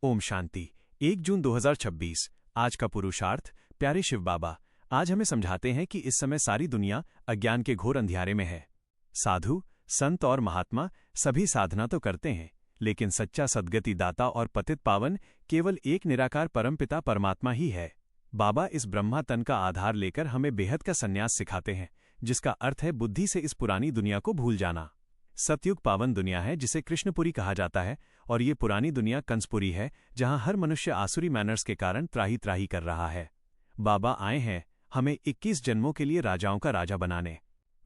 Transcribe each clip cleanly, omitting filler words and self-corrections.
ओम शांति। 1 जून 2026 आज का पुरुषार्थ। प्यारे शिव बाबा, आज हमें समझाते हैं कि इस समय सारी दुनिया अज्ञान के घोर अंधियारे में है। साधु, संत और महात्मा सभी साधना तो करते हैं, लेकिन सच्चा सद्गति दाता और पतित पावन केवल एक निराकार परमपिता परमात्मा ही है। बाबा इस ब्रह्मा तन का आधार लेकर हमें बेहद का संन्यास सिखाते हैं, जिसका अर्थ है बुद्धि से इस पुरानी दुनिया को भूल जाना। सतयुग पावन दुनिया है जिसे कृष्णपुरी कहा जाता है, और ये पुरानी दुनिया कंसपुरी है, जहां हर मनुष्य आसुरी मैनर्स के कारण त्राही त्राही कर रहा है। बाबा आए हैं हमें 21 जन्मों के लिए राजाओं का राजा बनाने।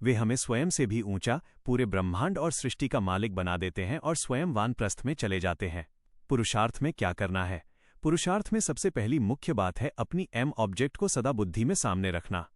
वे हमें स्वयं से भी ऊंचा पूरे ब्रह्मांड और सृष्टि का मालिक बना देते हैं और स्वयं वानप्रस्थ में चले जाते हैं। पुरुषार्थ में क्या करना है? पुरुषार्थ में सबसे पहली मुख्य बात है अपनी एम ऑब्जेक्ट को सदा बुद्धि में सामने रखना।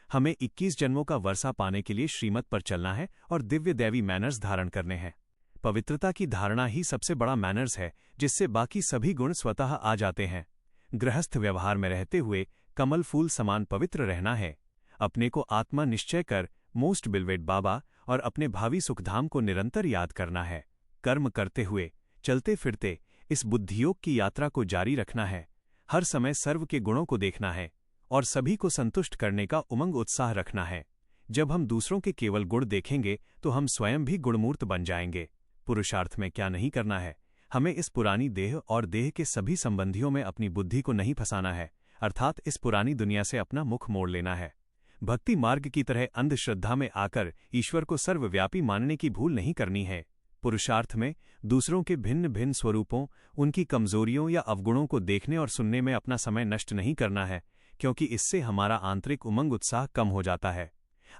हमें 21 जन्मों का वर्षा पाने के लिए श्रीमत पर चलना है और दिव्य दैवी मैनर्स धारण करने हैं। पवित्रता की धारणा ही सबसे बड़ा मैनर्स है, जिससे बाकी सभी गुण स्वतः आ जाते हैं। गृहस्थ व्यवहार में रहते हुए कमल फूल समान पवित्र रहना है। अपने को आत्मा निश्चय कर मोस्ट बिलवेड बाबा और अपने भावी सुखधाम को निरंतर याद करना है। कर्म करते हुए चलते फिरते इस बुद्धियोग की यात्रा को जारी रखना है। हर समय सर्व के गुणों को देखना है और सभी को संतुष्ट करने का उमंग उत्साह रखना है। जब हम दूसरों के केवल गुण देखेंगे तो हम स्वयं भी गुणमूर्त बन जाएंगे। पुरुषार्थ में क्या नहीं करना है? हमें इस पुरानी देह और देह के सभी संबंधियों में अपनी बुद्धि को नहीं फंसाना है, अर्थात इस पुरानी दुनिया से अपना मुख मोड़ लेना है। भक्ति मार्ग की तरह अंधश्रद्धा में आकर ईश्वर को सर्वव्यापी मानने की भूल नहीं करनी है। पुरुषार्थ में दूसरों के भिन्न भिन्न स्वरूपों, उनकी कमजोरियों या अवगुणों को देखने और सुनने में अपना समय नष्ट नहीं करना है, क्योंकि इससे हमारा आंतरिक उमंग उत्साह कम हो जाता है।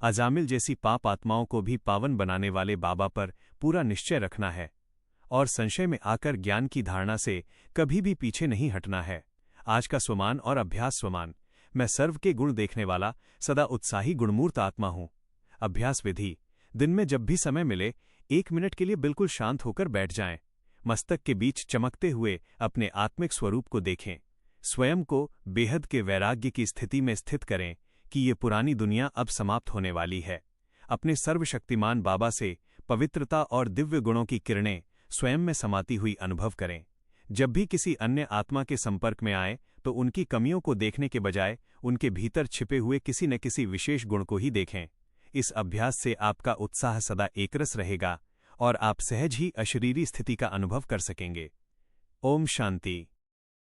अजामिल जैसी पाप आत्माओं को भी पावन बनाने वाले बाबा पर पूरा निश्चय रखना है और संशय में आकर ज्ञान की धारणा से कभी भी पीछे नहीं हटना है। आज का स्वमान और अभ्यास स्वमान। मैं सर्व के गुण देखने वाला सदा उत्साही गुणमूर्त आत्मा हूं। अभ्यास विधि: दिन में जब भी समय मिले 1 मिनट के लिए बिल्कुल शांत होकर बैठ जाएं। मस्तक के बीच चमकते हुए अपने आत्मिक स्वरूप को देखें। स्वयं को बेहद के वैराग्य की स्थिति में स्थित करें कि ये पुरानी दुनिया अब समाप्त होने वाली है। अपने सर्वशक्तिमान बाबा से पवित्रता और दिव्य गुणों की किरणें स्वयं में समाती हुई अनुभव करें। जब भी किसी अन्य आत्मा के संपर्क में आए तो उनकी कमियों को देखने के बजाय उनके भीतर छिपे हुए किसी न किसी विशेष गुण को ही देखें। इस अभ्यास से आपका उत्साह सदा एकरस रहेगा और आप सहज ही अशरीरी स्थिति का अनुभव कर सकेंगे। ओम शांति।